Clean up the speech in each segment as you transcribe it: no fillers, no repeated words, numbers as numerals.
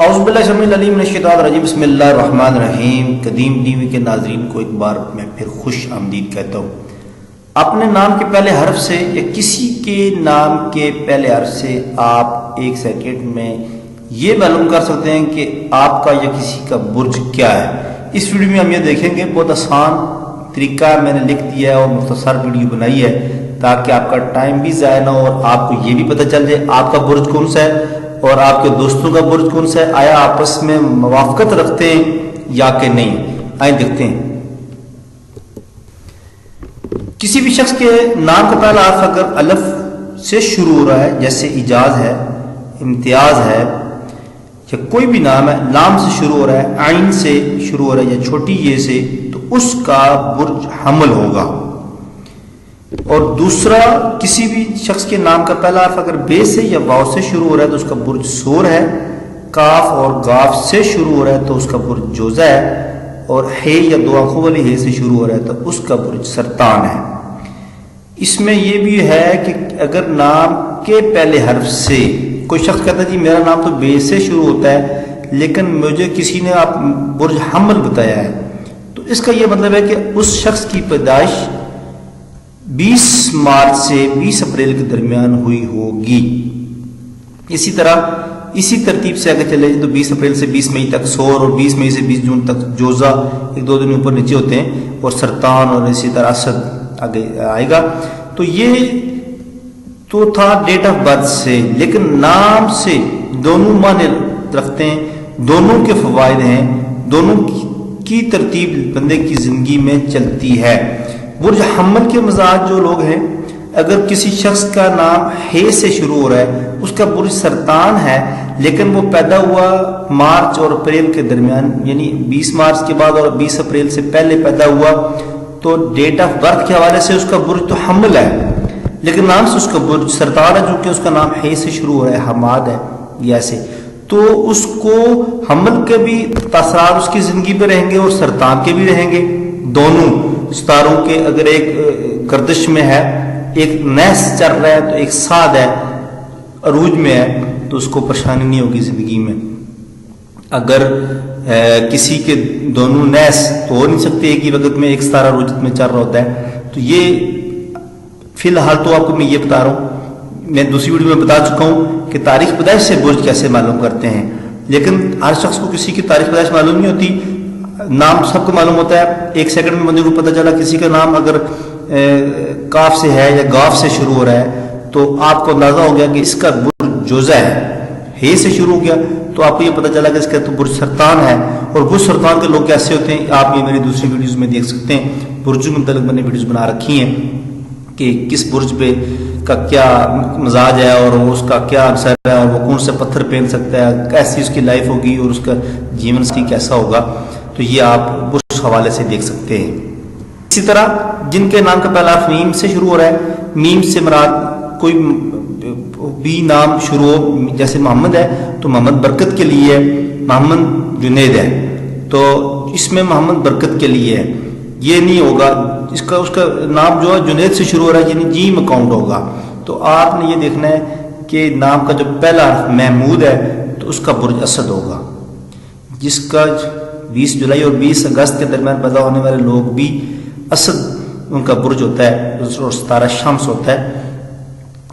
اعوذ باللہ السمیع العلیم من الشیطان الرجیم بسم اللہ الرحمن الرحیم۔ قدیم ٹی وی کے ناظرین کو ایک بار میں پھر خوش آمدید کہتا ہوں۔ اپنے نام کے پہلے حرف سے یا کسی کے نام کے پہلے حرف سے آپ ایک سیکنڈ میں یہ معلوم کر سکتے ہیں کہ آپ کا یا کسی کا برج کیا ہے۔ اس ویڈیو میں ہم یہ دیکھیں گے، بہت آسان طریقہ میں نے لکھ دیا ہے اور مختصر ویڈیو بنائی ہے تاکہ آپ کا ٹائم بھی ضائع نہ ہو اور آپ کو یہ بھی پتہ چل جائے آپ کا برج کون سا ہے اور آپ کے دوستوں کا برج کون سا ہے، آیا آپس میں موافقت رکھتے ہیں یا کہ نہیں۔ آئیں دیکھتے ہیں۔ کسی بھی شخص کے نام کا پہلا حرف اگر الف سے شروع ہو رہا ہے، جیسے اجاز ہے، امتیاز ہے، یا کوئی بھی نام ہے لام سے شروع ہو رہا ہے، عین سے شروع ہو رہا ہے یا چھوٹی یہ سے، تو اس کا برج حمل ہوگا۔ اور دوسرا، کسی بھی شخص کے نام کا پہلا حرف اگر بے سے یا واو سے شروع ہو رہا ہے تو اس کا برج سور ہے، کاف اور گاف سے شروع ہو رہا ہے تو اس کا برج جوزہ ہے، اور ہے یا دو آنکھوں والی ہے سے شروع ہو رہا ہے تو اس کا برج سرطان ہے۔ اس میں یہ بھی ہے کہ اگر نام کے پہلے حرف سے کوئی شخص کہتا ہے جی میرا نام تو بے سے شروع ہوتا ہے لیکن مجھے کسی نے آپ برج حمل بتایا ہے، تو اس کا یہ مطلب ہے کہ اس شخص کی پیدائش 20 مارچ سے 20 اپریل کے درمیان ہوئی ہوگی۔ اسی طرح اسی ترتیب سے اگر چلے تو 20 اپریل سے 20 مئی تک سور، اور 20 مئی سے 20 جون تک جوزہ، ایک دو دن اوپر نیچے ہوتے ہیں، اور سرطان، اور اسی طرح اسد آگے آئے گا۔ تو یہ تو تھا ڈیٹ آف برتھ سے، لیکن نام سے دونوں معنی رکھتے ہیں، دونوں کے فوائد ہیں، دونوں کی ترتیب بندے کی زندگی میں چلتی ہے۔ برج حمل کے مزاج جو لوگ ہیں، اگر کسی شخص کا نام ہے سے شروع ہو رہا ہے، اس کا برج سرطان ہے لیکن وہ پیدا ہوا مارچ اور اپریل کے درمیان، یعنی 20 مارچ کے بعد اور 20 اپریل سے پہلے پیدا ہوا، تو ڈیٹ آف برتھ کے حوالے سے اس کا برج تو حمل ہے لیکن نام سے اس کا برج سرطان ہے، جو کہ اس کا نام ہے سے شروع ہو رہا ہے، حماد ہے یا ایسے، تو اس کو حمل کے بھی تاثرات اس کی زندگی پہ رہیں گے اور سرطان کے بھی رہیں گے۔ دونوں ستاروں کے اگر ایک گردش میں ہے، ایک نیس چل رہا ہے تو ایک سعد ہے، عروج میں ہے، تو اس کو پریشانی نہیں ہوگی زندگی میں۔ اگر کسی کے دونوں نیس تو ہو نہیں سکتے ایک ہی وقت میں، ایک ستارہ عروج میں چل رہا ہوتا ہے، تو یہ فی الحال تو آپ کو میں یہ بتا رہا ہوں، میں دوسری ویڈیو میں بتا چکا ہوں کہ تاریخ پیدائش سے برج کیسے معلوم کرتے ہیں، لیکن ہر شخص کو کسی کی تاریخ پیدائش معلوم نہیں ہوتی۔ نام سب کو معلوم ہوتا ہے، ایک سیکنڈ میں بندے کو پتہ چلا کسی کا نام اگر کاف سے ہے یا گاف سے شروع ہو رہا ہے تو آپ کو اندازہ ہو گیا کہ اس کا برج جوزہ ہے سے شروع ہو گیا، تو آپ کو یہ پتہ چلا کہ اس کا تو برج سرطان ہے۔ اور برج سرطان کے لوگ کیسے ہوتے ہیں آپ یہ میری دوسری ویڈیوز میں دیکھ سکتے ہیں، برجوں کے متعلق میں نے ویڈیوز بنا رکھی ہیں کہ کس برج پہ کا کیا مزاج ہے اور اس کا کیا اثر ہے، اور وہ کون سے پتھر پہن سکتا ہے، کیسی اس کی لائف ہوگی اور اس کا جیون کی کیسا ہوگا، تو یہ آپ برج حوالے سے دیکھ سکتے ہیں۔ اسی طرح جن کے نام کا پہلا حرف میم سے شروع ہو رہا ہے، میم سے مراد کوئی بھی نام شروع ہو، جیسے محمد ہے تو محمد برکت کے لیے ہے، محمد جنید ہے تو اس میں محمد برکت کے لیے ہے، یہ نہیں ہوگا اس کا نام جو ہے جنید سے شروع ہو رہا ہے یعنی جیم اکاؤنٹ ہوگا۔ تو آپ نے یہ دیکھنا ہے کہ نام کا جو پہلا حرف محمود ہے تو اس کا برج اسد ہوگا۔ جس کا 20 جولائی اور 20 اگست کے درمیان پیدا ہونے والے لوگ بھی اسد ان کا برج ہوتا ہے، اور ستارہ شمس ہوتا ہے،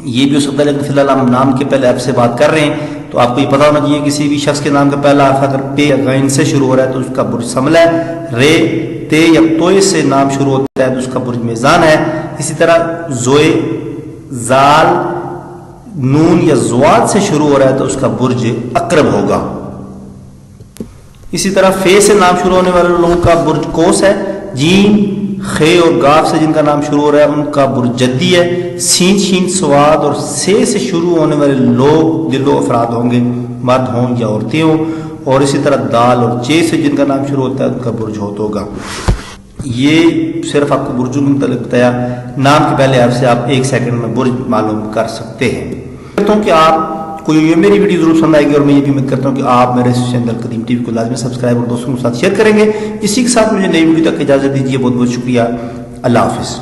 یہ بھی ہو سکتا ہے، لیکن فی الحال ہم نام کے پہلے حرف سے بات کر رہے ہیں تو آپ کو یہ پتا ہونا چاہیے کسی بھی شخص کے نام کا پہلا حرف اگر پے یا غین سے شروع ہو رہا ہے تو اس کا برج سمل ہے، رے تے یا توئے سے نام شروع ہوتا ہے تو اس کا برج میزان ہے۔ اسی طرح زوئے، زال، نون یا زوال سے شروع ہو رہا ہے تو اس کا برج اقرب ہوگا۔ اسی طرح فے سے نام شروع ہونے والے لوگوں کا برج کوس ہے، جیم، خے اور گاف سے جن کا نام شروع ہو رہا ہے ان کا برج جدی ہے، سین، شین، سواد اور سے شروع ہونے والے لوگ دلو افراد ہوں گے، مرد ہوں یا عورتیں ہوں، اور اسی طرح دال اور چے سے جن کا نام شروع ہوتا ہے ان کا برج ہوت ہوگا۔ یہ صرف آپ کو برجوں کے متعلق بتایا، نام کے پہلے حرف سے آپ ایک سیکنڈ میں برج معلوم کر سکتے ہیں۔ کہتا ہوں کہ آپ کو یہ میری ویڈیو ضرور پسند آئے گی، اور میں یہ بھی امید کرتا ہوں کہ آپ میرے چینل قدیم ٹی وی کو لازمی سبسکرائب اور دوستوں کے ساتھ شیئر کریں گے۔ اسی کے ساتھ مجھے نئی ویڈیو تک اجازت دیجیے، بہت بہت شکریہ، اللہ حافظ۔